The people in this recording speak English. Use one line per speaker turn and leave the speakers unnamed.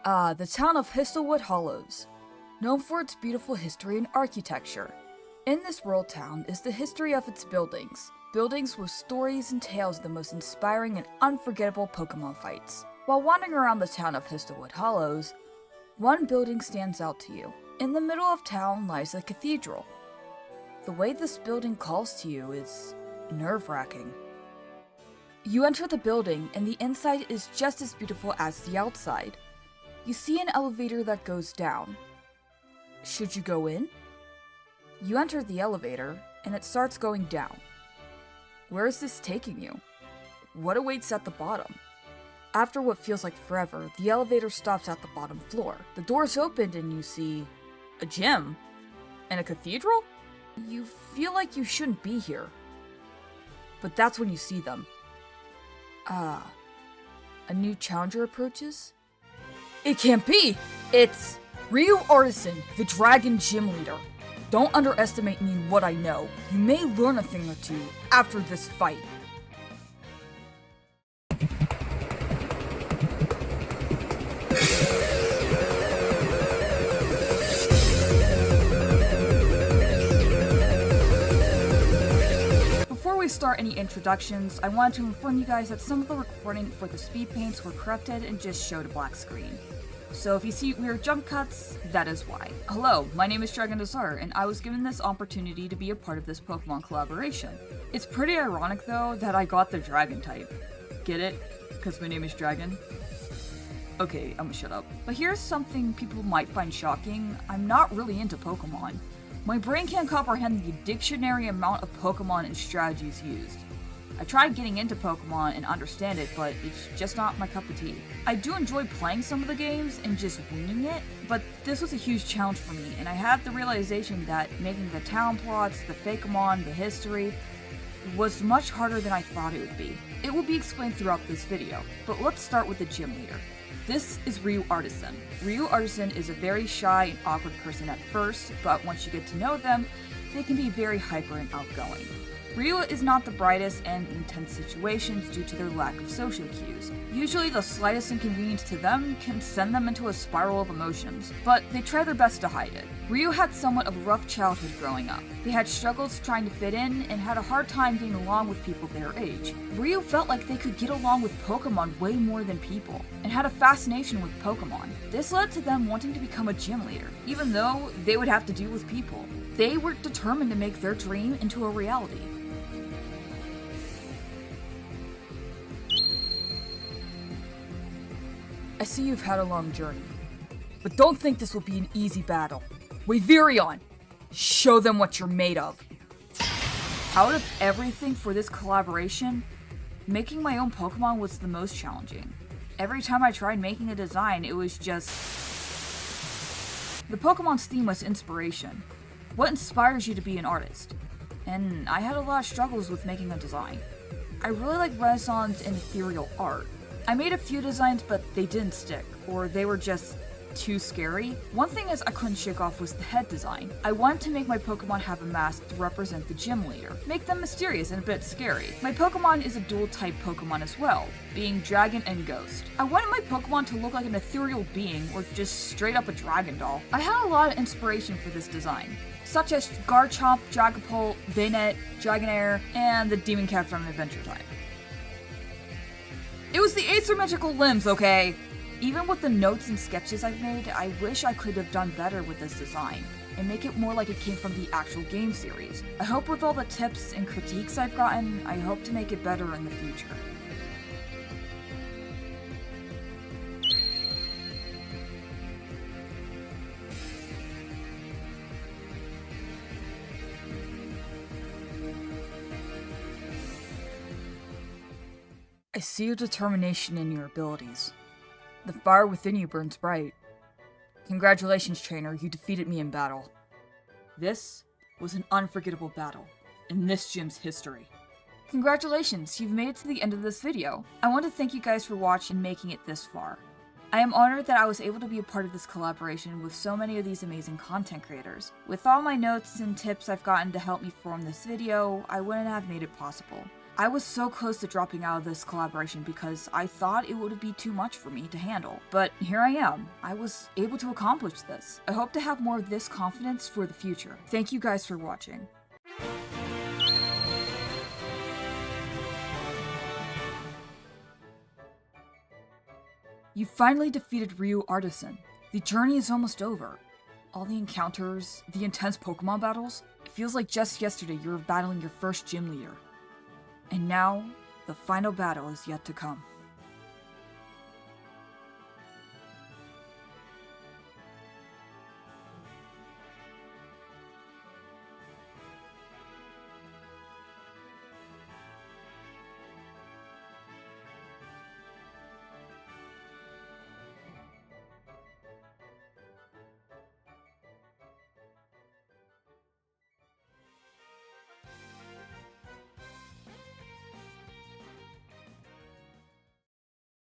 The town of Histowood Hollows, known for its beautiful history and architecture. In this world town is the history of its buildings. Buildings with stories and tales of the most inspiring and unforgettable Pokémon fights. While wandering around the town of Histowood Hollows, one building stands out to you. In the middle of town lies a cathedral. The way this building calls to you is nerve-wracking. You enter the building and the inside is just as beautiful as the outside. You see an elevator that goes down. Should you go in? You enter the elevator and it starts going down. Where is this taking you? What awaits at the bottom? After what feels like forever, the elevator stops at the bottom floor. The doors opened and you see a gym and a cathedral? You feel like you shouldn't be here. But that's when you see them. A new challenger approaches? It can't be! It's Ryuu Artisan, the Dragon Gym Leader. Don't underestimate me in what I know. You may learn a thing or two after this fight. Before we start any introductions, I wanted to inform you guys that some of the recording for the speed paints were corrupted and just showed a black screen. So if you see weird jump cuts, that is why. Hello, my name is Dragon and I was given this opportunity to be a part of this Pokemon collaboration. It's pretty ironic though that I got the Dragon type. Get it? Because my name is Dragon? Okay, I'm gonna shut up. But here's something people might find shocking. I'm not really into Pokemon. My brain can't comprehend the dictionary amount of Pokemon and strategies used. I tried getting into Pokemon and understand it, but it's just not my cup of tea. I do enjoy playing some of the games and just winging it, but this was a huge challenge for me, and I had the realization that making the town plots, the Fakeamon, the history, was much harder than I thought it would be. It will be explained throughout this video, but let's start with the gym leader. This is Ryuu Artisan. Ryuu Artisan is a very shy and awkward person at first, but once you get to know them, they can be very hyper and outgoing. Ryuu is not the brightest and in tense situations due to their lack of social cues. Usually the slightest inconvenience to them can send them into a spiral of emotions, but they try their best to hide it. Ryuu had somewhat of a rough childhood growing up. They had struggles trying to fit in and had a hard time getting along with people their age. Ryuu felt like they could get along with Pokemon way more than people, and had a fascination with Pokemon. This led to them wanting to become a gym leader, even though they would have to deal with people. They were determined to make their dream into a reality. I see you've had a long journey, but don't think this will be an easy battle. Waivereon, show them what you're made of. Out of everything for this collaboration, making my own Pokemon was the most challenging. Every time I tried making a design, it was just... The Pokemon's theme was inspiration. What inspires you to be an artist? And I had a lot of struggles with making a design. I really like Renaissance and ethereal art. I made a few designs, but they didn't stick, or they were just too scary. One thing is I couldn't shake off was the head design. I wanted to make my Pokemon have a mask to represent the gym leader, make them mysterious and a bit scary. My Pokemon is a dual type Pokemon as well, being Dragon and Ghost. I wanted my Pokemon to look like an ethereal being or just straight up a Dragon doll. I had a lot of inspiration for this design, such as Garchomp, Dragapult, Banette, Dragonair, and the Demon Cat from Adventure Time. It was the asymmetrical limbs, okay? Even with the notes and sketches I've made, I wish I could have done better with this design, and make it more like it came from the actual game series. I hope with all the tips and critiques I've gotten, I hope to make it better in the future. I see your determination in your abilities. The fire within you burns bright. Congratulations, trainer, you defeated me in battle. This was an unforgettable battle in this gym's history. Congratulations, you've made it to the end of this video. I want to thank you guys for watching and making it this far. I am honored that I was able to be a part of this collaboration with so many of these amazing content creators. With all my notes and tips I've gotten to help me form this video, I wouldn't have made it possible. I was so close to dropping out of this collaboration because I thought it would be too much for me to handle. But here I am. I was able to accomplish this. I hope to have more of this confidence for the future. Thank you guys for watching. You finally defeated Ryuu Artisan. The journey is almost over. All the encounters, the intense Pokemon battles, it feels like just yesterday you were battling your first gym leader. And now, the final battle is yet to come.